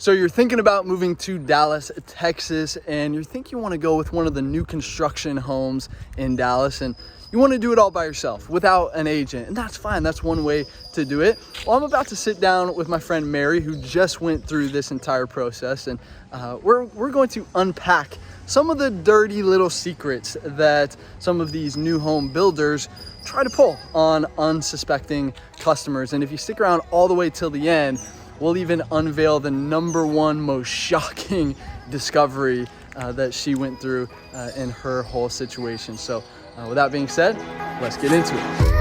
So you're thinking about moving to Dallas, Texas, and you think you want to go with one of the new construction homes in Dallas, and you want to do it all by yourself without an agent, and that's fine. That's one way to do it. Well, I'm about to sit down with my friend Mary, who just went through this entire process, and we're going to unpack some of the dirty little secrets that some of these new home builders try to pull on unsuspecting customers. And if you stick around all the way till the end, we'll even unveil the #1 most shocking discovery that she went through in her whole situation. So with that being said, let's get into it.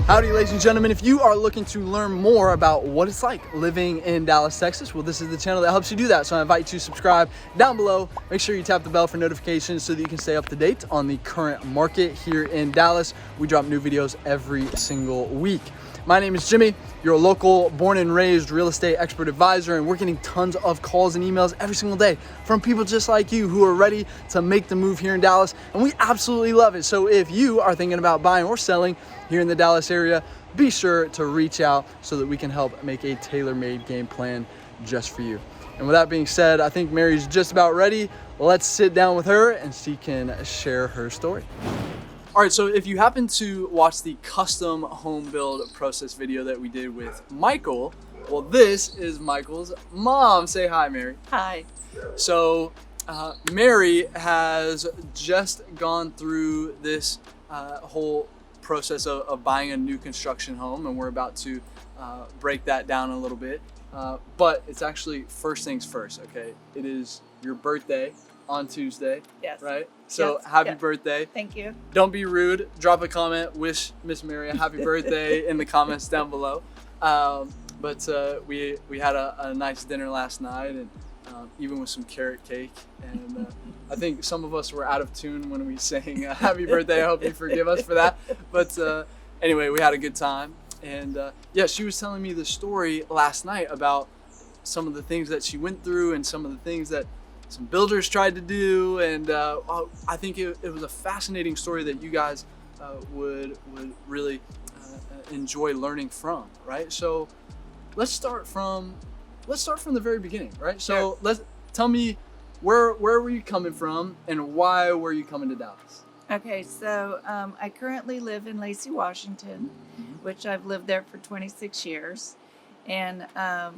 Howdy, ladies and gentlemen. If you are looking to learn more about what it's like living in Dallas, Texas, well, this is the channel that helps you do that. So I invite you to subscribe down below. Make sure you tap the bell for notifications so that you can stay up to date on the current market here in Dallas. We drop new videos every single week. My name is Jimmy, your local born and raised real estate expert advisor, and we're getting tons of calls and emails every single day from people just like you who are ready to make the move here in Dallas, and we absolutely love it. So if you are thinking about buying or selling here in the Dallas area, be sure to reach out so that we can help make a tailor-made game plan just for you. And with that being said, I think Mary's just about ready. Let's sit down with her and she can share her story. All right, so if you happen to watch the custom home build process video that we did with Michael, well, this is Michael's mom. Say hi, Mary. Hi. So Mary has just gone through this whole process of buying a new construction home, and we're about to break that down a little bit. But it's actually first things first, okay? It is your birthday on Tuesday. Yes. Right? So yes. Happy yes. birthday. Thank you. Don't be rude. Drop a comment. Wish Miss Mary a happy birthday in the comments down below. But we had a nice dinner last night, and even with some carrot cake. And I think some of us were out of tune when we sang happy birthday. I hope you forgive us for that. But anyway, we had a good time. And yeah, she was telling me the story last night about some of the things that she went through and some of the things that some builders tried to do, and I think it was a fascinating story that you guys would really enjoy learning from, right? So let's start from the very beginning, right? So tell me where were you coming from and why were you coming to Dallas? Okay, so I currently live in Lacey, Washington, which I've lived there for 26 years, and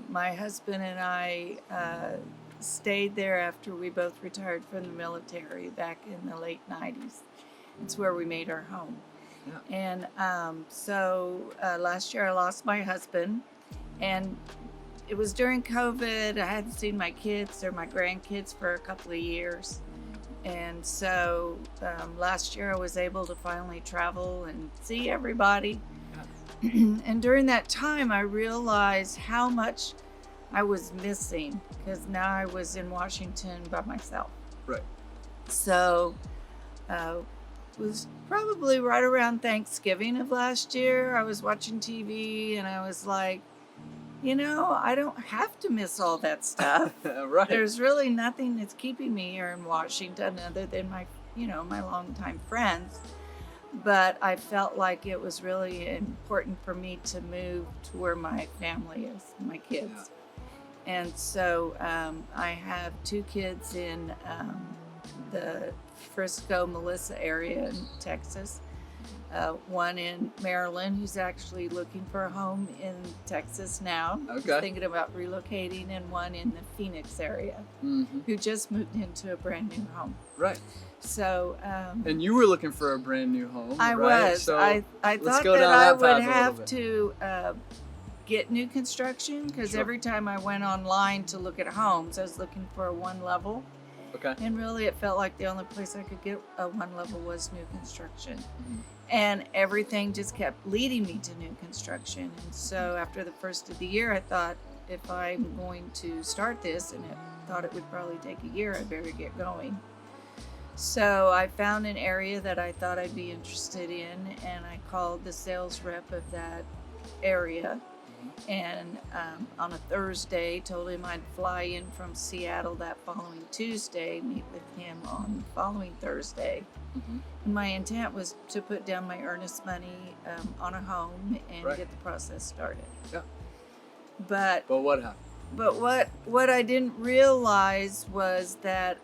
my husband and I stayed there after we both retired from the military back in the late 90s. It's where we made our home. Yeah. And so last year I lost my husband, and it was during COVID. I hadn't seen my kids or my grandkids for a couple of years. And so last year I was able to finally travel and see everybody. Yeah. And during that time I realized how much I was missing, because now I was in Washington by myself. Right. So it was probably right around Thanksgiving of last year. I was watching TV and I was like, I don't have to miss all that stuff. Right. There's really nothing that's keeping me here in Washington other than my longtime friends. But I felt like it was really important for me to move to where my family is, my kids. Yeah. And so I have 2 kids in the Frisco, Melissa area in Texas. One in Maryland who's actually looking for a home in Texas now. Okay. Thinking about relocating, and one in the Phoenix area who just moved into a brand new home. Right. So. And you were looking for a brand new home. I right? was. So I thought that I would have to get new construction, because every time I went online to look at homes, I was looking for a 1 level. Okay. And really it felt like the only place I could get a 1 level was new construction. And everything just kept leading me to new construction. And so after the first of the year, I thought, if I'm going to start this, and I thought it would probably take a year, I better get going. So I found an area that I thought I'd be interested in, and I called the sales rep of that area And on a Thursday, told him I'd fly in from Seattle that following Tuesday, meet with him on the following Thursday. And my intent was to put down my earnest money on a home and get the process started. Yeah. But what happened? But what I didn't realize was that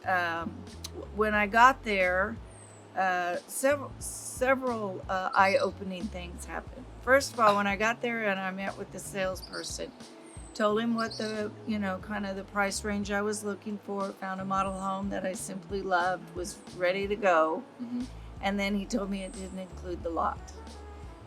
when I got there, several eye-opening things happened. First of all, when I got there and I met with the salesperson, told him what the, kind of the price range I was looking for, found a model home that I simply loved, was ready to go. And then he told me it didn't include the lot.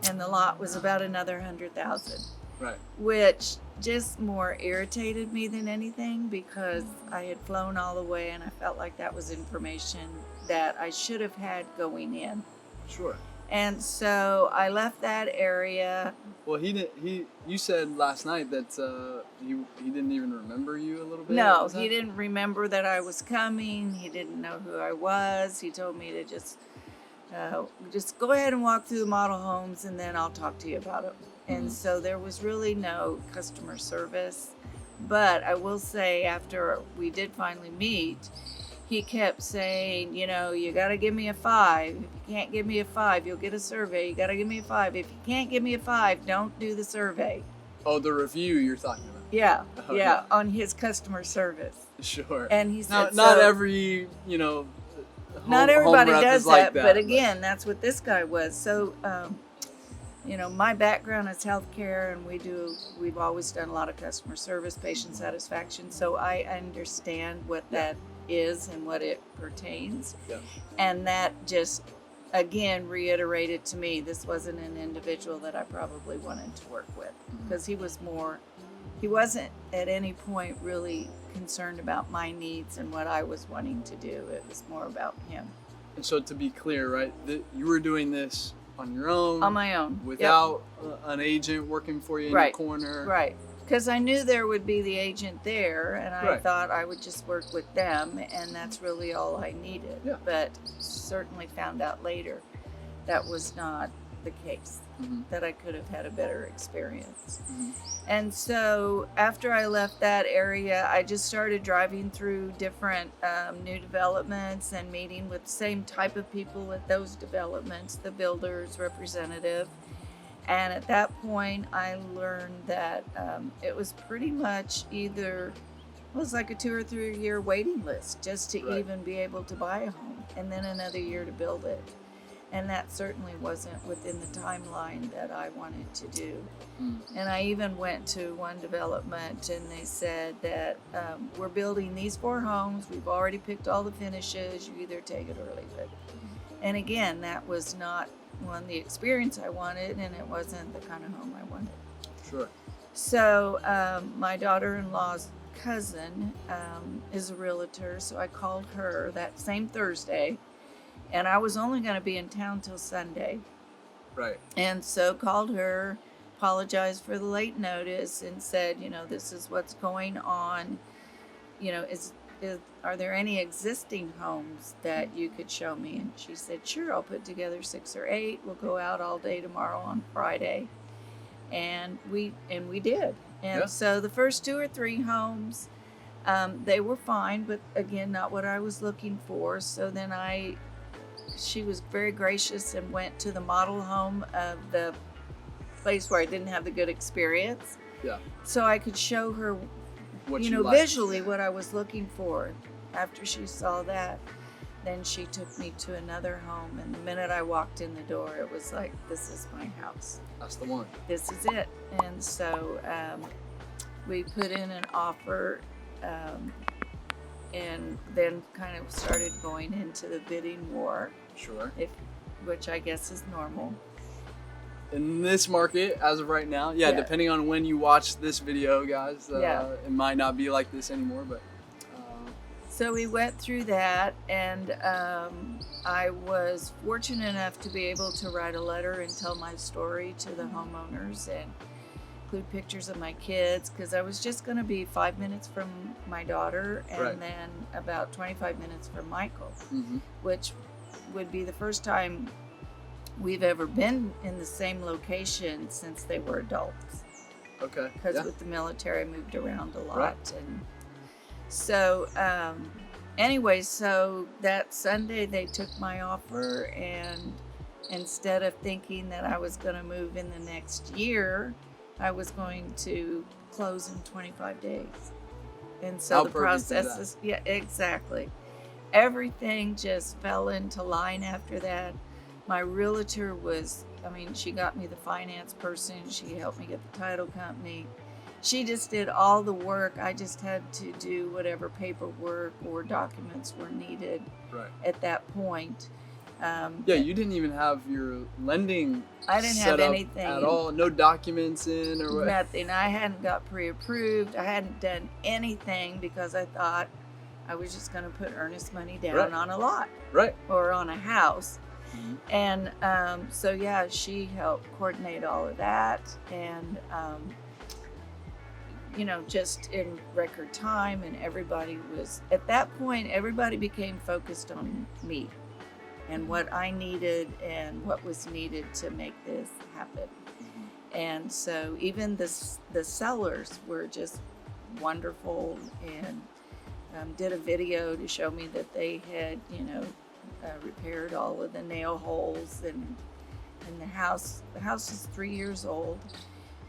And the lot was about another 100,000. Right. Which just more irritated me than anything, because I had flown all the way and I felt like that was information that I should have had going in. Sure. And so I left that area. Well, you said last night that he didn't even remember you a little bit. No, he didn't remember that I was coming. He didn't know who I was. He told me to just go ahead and walk through the model homes and then I'll talk to you about it. And so there was really no customer service. But I will say, after we did finally meet, he kept saying, you got to give me a 5. If you can't give me a 5, you'll get a survey. You got to give me a 5. If you can't give me a 5, don't do the survey. Oh, the review you're talking about. Yeah, on his customer service. Sure. And he said, not every, not everybody does that, but again, that's what this guy was. So, my background is healthcare, and we've always done a lot of customer service, patient satisfaction. So I understand what that is and what it pertains. Yeah. And that just, again, reiterated to me, this wasn't an individual that I probably wanted to work with, because he wasn't at any point really concerned about my needs and what I was wanting to do. It was more about him. And so, to be clear, right, you were doing this on your own? On my own. Without an agent working for you in the corner? Right. Because I knew there would be the agent there, and I thought I would just work with them, and that's really all I needed. Yeah. But certainly found out later that was not the case, that I could have had a better experience. And so after I left that area, I just started driving through different new developments and meeting with the same type of people at those developments, the builder's representative. And at that point, I learned that it was pretty much it was like a 2 or 3 year waiting list just to even be able to buy a home, and then another year to build it. And that certainly wasn't within the timeline that I wanted to do. And I even went to one development and they said that we're building these 4 homes. We've already picked all the finishes. You either take it or leave it. And again, that was not the experience I wanted, and it wasn't the kind of home I wanted. Sure. So my daughter-in-law's cousin is a realtor, so I called her that same Thursday. And I was only going to be in town till Sunday. Right. And so called her, apologized for the late notice, and said, this is what's going on. Are there any existing homes that you could show me? And she said, sure, I'll put together 6 or 8. We'll go out all day tomorrow on Friday. And we did. And so the first 2 or 3 homes, they were fine, but again, not what I was looking for. So then she was very gracious and went to the model home of the place where I didn't have the good experience. Yeah. So I could show her, visually what I was looking for. After she saw that, then she took me to another home. And the minute I walked in the door, it was like, this is my house. That's the one. This is it. And so we put in an offer, and then kind of started going into the bidding war. Sure. Which I guess is normal. In this market, as of right now, depending on when you watch this video, guys, it might not be like this anymore, but... So we went through that, and I was fortunate enough to be able to write a letter and tell my story to the homeowners and include pictures of my kids, because I was just going to be 5 minutes from my daughter and then about 25 minutes from Michael, which would be the first time we've ever been in the same location since they were adults. Okay. because Yeah. with the military I moved around a lot. Right. And so anyway, so that Sunday they took my offer, and instead of thinking that I was going to move in the next year, I was going to close in 25 days. And so How the perfect is process that? is, yeah, exactly. Everything just fell into line after that. My realtor was, I mean, she got me the finance person, she helped me get the title company. She just did all the work. I just had to do whatever paperwork or documents were needed Right. at that point. Yeah, you didn't even have your lending I didn't set have up anything. at all. No documents in or what? Nothing. I hadn't got pre-approved. I hadn't done anything because I thought I was just going to put earnest money down Right. on a lot Right. or on a house. Mhm. And so, yeah, she helped coordinate all of that. And, you know, just in record time. And everybody was, at that point, everybody became focused on me and what I needed and what was needed to make this happen. Mhm. And so even the sellers were just wonderful, and did a video to show me that they had, you know, repaired all of the nail holes, and the house is 3 years old.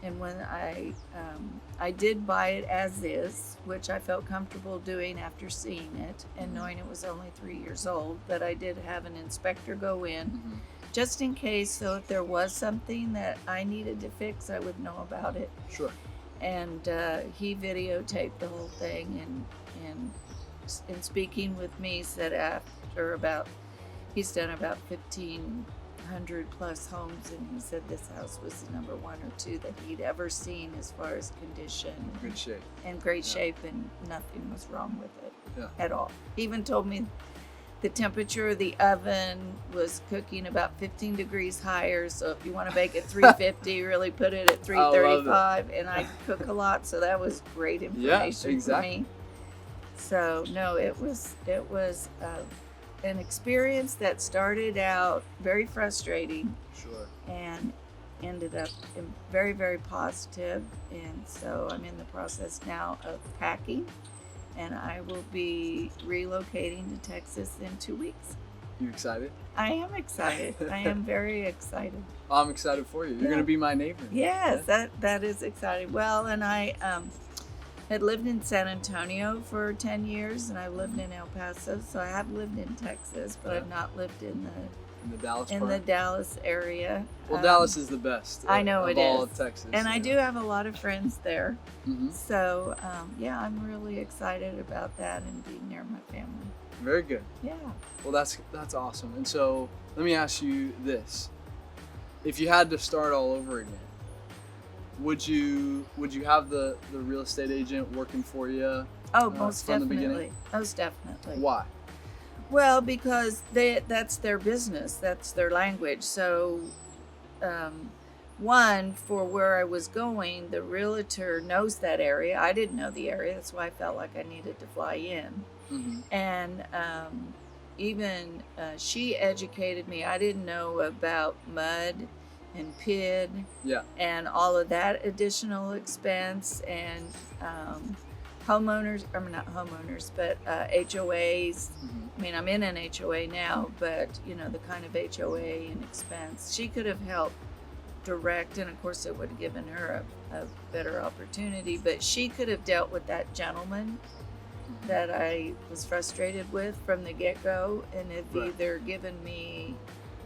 And when I did buy it as is, which I felt comfortable doing after seeing it and knowing it was only 3 years old, but I did have an inspector go in Mhm. just in case, so if there was something that I needed to fix, I would know about it. Sure. And he videotaped the whole thing, and in speaking with me, said after about, he's done about 1,500 plus homes, and he said this house was the number 1 or 2 that he'd ever seen as far as condition Good shape. and great Yeah. shape, and nothing was wrong with it Yeah. at all. He even told me the temperature of the oven was cooking about 15 degrees higher, so if you want to bake at 350, really put it at 335. And I cook a lot, so that was great information exactly. for me. So no, it was an experience that started out very frustrating Sure. and ended up very, very positive. And so I'm in the process now of packing, and I will be relocating to Texas in 2 weeks. You excited? I am excited. I am very excited. I'm excited for you. You're Yeah. gonna be my neighbor. Yes, Yeah. that is exciting. Well, and I had lived in San Antonio for 10 years, and I lived in El Paso, so I have lived in Texas, but Yeah. I've not lived in In the Dallas the part. Dallas area. Well, Dallas is the best. I know of it all is. of Texas. And I do have a lot of friends there. Hmm. So, yeah, I'm really excited about that and being near my family. Very good. Yeah. Well, that's awesome. And so let me ask you this: if you had to start all over again, would you have the real estate agent working for you? Oh, most from the definitely. beginning? Most definitely. Why? Well, because that's their business, that's their language. So, one, for where I was going, the realtor knows that area. I didn't know the area. That's why I felt like I needed to fly in. Hmm. And even she educated me. I didn't know about mud and PID Yeah. and all of that additional expense, and homeowners, I mean, not homeowners, but HOAs. Hmm. I mean, I'm in an HOA now, but you know, the kind of HOA and expense. She could have helped direct, and of course it would have given her a better opportunity, but she could have dealt with that gentleman that I was frustrated with from the get-go, and have Right. either given me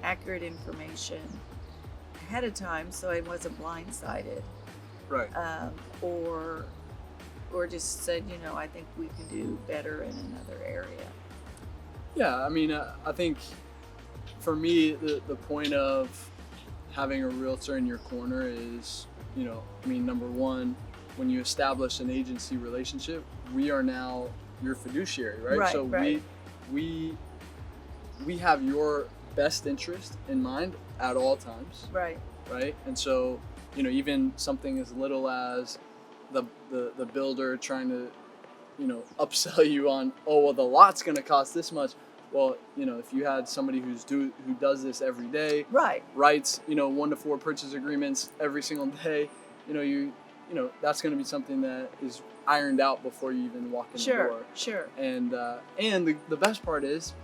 accurate information ahead of time so I wasn't blindsided, Right. or just said, you know, I think we can do better in another area. Yeah. I mean, I think for me, the point of having a realtor in your corner is, you know, I mean, number one, when you establish an agency relationship, we are now your fiduciary, right? Right, So right. we have your best interest in mind at all times, Right. right? And so, you know, even something as little as the builder trying to, you know, upsell you on, oh, well, the lot's going to cost this much. Well, you know, if you had somebody who does this every day, Right. writes, you know, 1 to 4 purchase agreements every single day, you know, that's going to be something that is ironed out before you even walk in the door. Sure. And the best part is,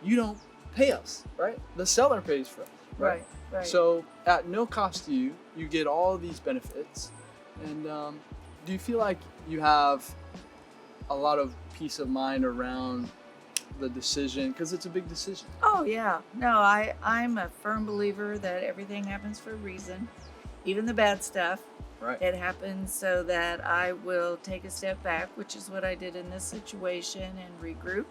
you don't pay us, right? The seller pays for it. Right. So at no cost to you, you get all these benefits. And do you feel like you have a lot of peace of mind around the decision? Because it's a big decision. Oh, yeah. No, I'm a firm believer that everything happens for a reason, even the bad stuff. Right. It happens so that I will take a step back, which is what I did in this situation, and regroup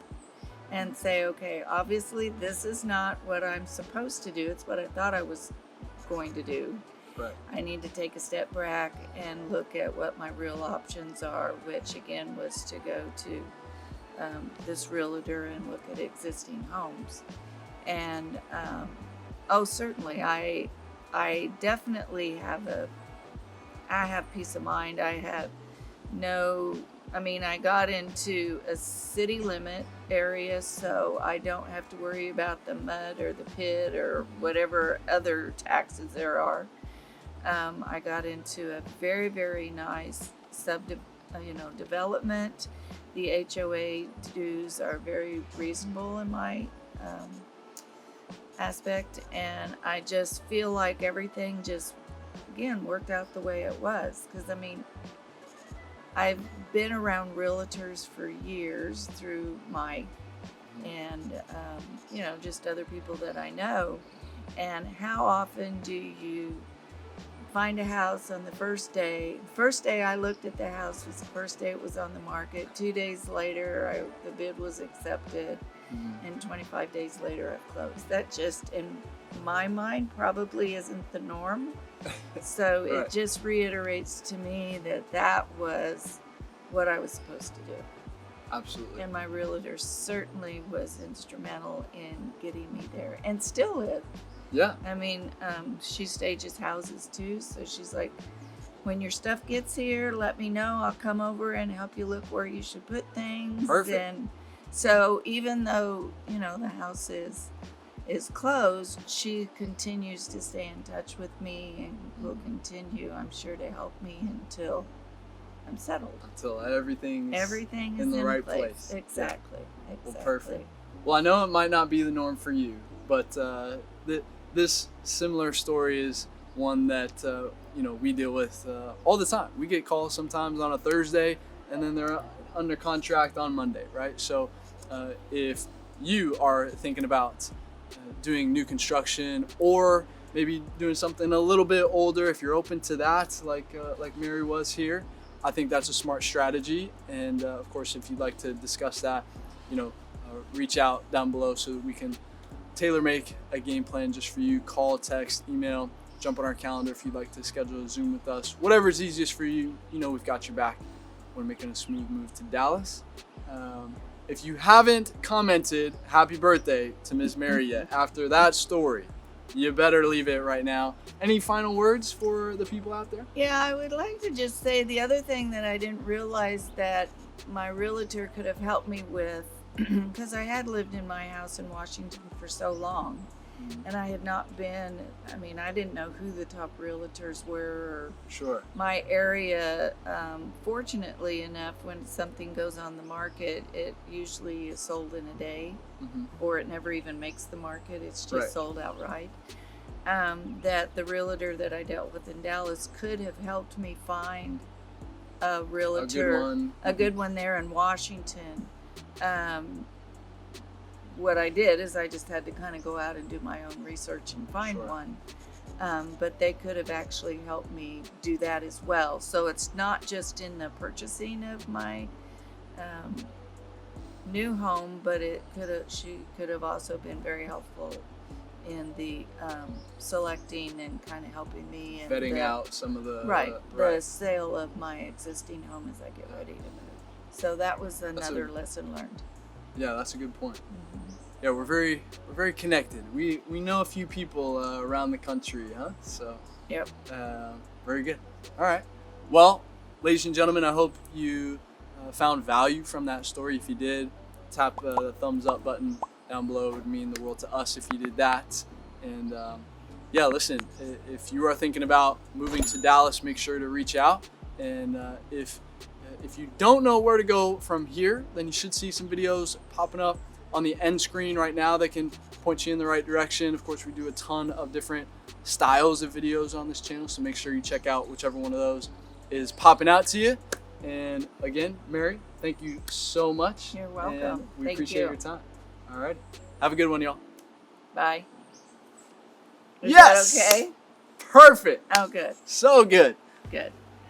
and say, okay, obviously this is not what I'm supposed to do. It's what I thought I was going to do. Right. I need to take a step back and look at what my real options are, which again was to go to this realtor and look at existing homes. And certainly I definitely have peace of mind. I got into a city limit area, so I don't have to worry about the mud or the pit or whatever other taxes there are. I got into a very, very nice development. The HOA dues are very reasonable in my aspect, and I just feel like everything just, again, worked out the way it was. Because, I've been around realtors for years through Mike and, just other people that I know. And how often do you find a house on the first day? The first day I looked at the house was the first day it was on the market. 2 days later, the bid was accepted. And 25 days later, I closed. That just, in my mind, probably isn't the norm. So Right. It just reiterates to me that was what I was supposed to do. Absolutely. And my realtor certainly was instrumental in getting me there, and still is. Yeah. She stages houses too, so she's like, when your stuff gets here, let me know. I'll come over and help you look where you should put things. Perfect. And so even though, the house is closed, she continues to stay in touch with me and will continue, I'm sure, to help me until I'm settled. Until everything is in the right place. Exactly. Well, perfect. Well, I know it might not be the norm for you, but this similar story is one that we deal with all the time. We get calls sometimes on a Thursday, and then they're under contract on Monday, right? So if you are thinking about doing new construction, or maybe doing something a little bit older, if you're open to that, like Mary was here, I think that's a smart strategy. And of course, if you'd like to discuss that, reach out down below so that we can tailor make a game plan just for you. Call, text, email, jump on our calendar if you'd like to schedule a Zoom with us. Whatever is easiest for you, we've got your back. We're making a smooth move to Dallas. If you haven't commented happy birthday to Ms. Mary yet, after that story, you better leave it right now. Any final words for the people out there? Yeah, I would like to just say the other thing that I didn't realize that my realtor could have helped me with, because I had lived in my house in Washington for so long, and I had not been, I didn't know who the top realtors were. Or Sure. My area, fortunately enough, when something goes on the market, it usually is sold in a day, or it never even makes the market. It's just Right. sold outright. That the realtor that I dealt with in Dallas could have helped me find a realtor, a good one there in Washington. What I did is I just had to kind of go out and do my own research and find Sure. one. But they could have actually helped me do that as well. So it's not just in the purchasing of my new home, but she could have also been very helpful in the selecting and kind of helping me and vetting out some of the the sale of my existing home as I get ready to move. So that was another lesson learned. Yeah, that's a good point. Yeah, we're very connected. We know a few people around the country, huh? So Yep. Very good. All right. Well, ladies and gentlemen, I hope you found value from that story. If you did, tap the thumbs up button down below. It would mean the world to us if you did that. And listen, if you are thinking about moving to Dallas, make sure to reach out And if you don't know where to go from here, then you should see some videos popping up on the end screen right now that can point you in the right direction. Of course, we do a ton of different styles of videos on this channel, so make sure you check out whichever one of those is popping out to you. And again, Mary, thank you so much. You're welcome. And we Thank appreciate you. your time. All right. Have a good one, y'all. Bye. Is Yes! that okay? Perfect. Oh, good. So good. Good.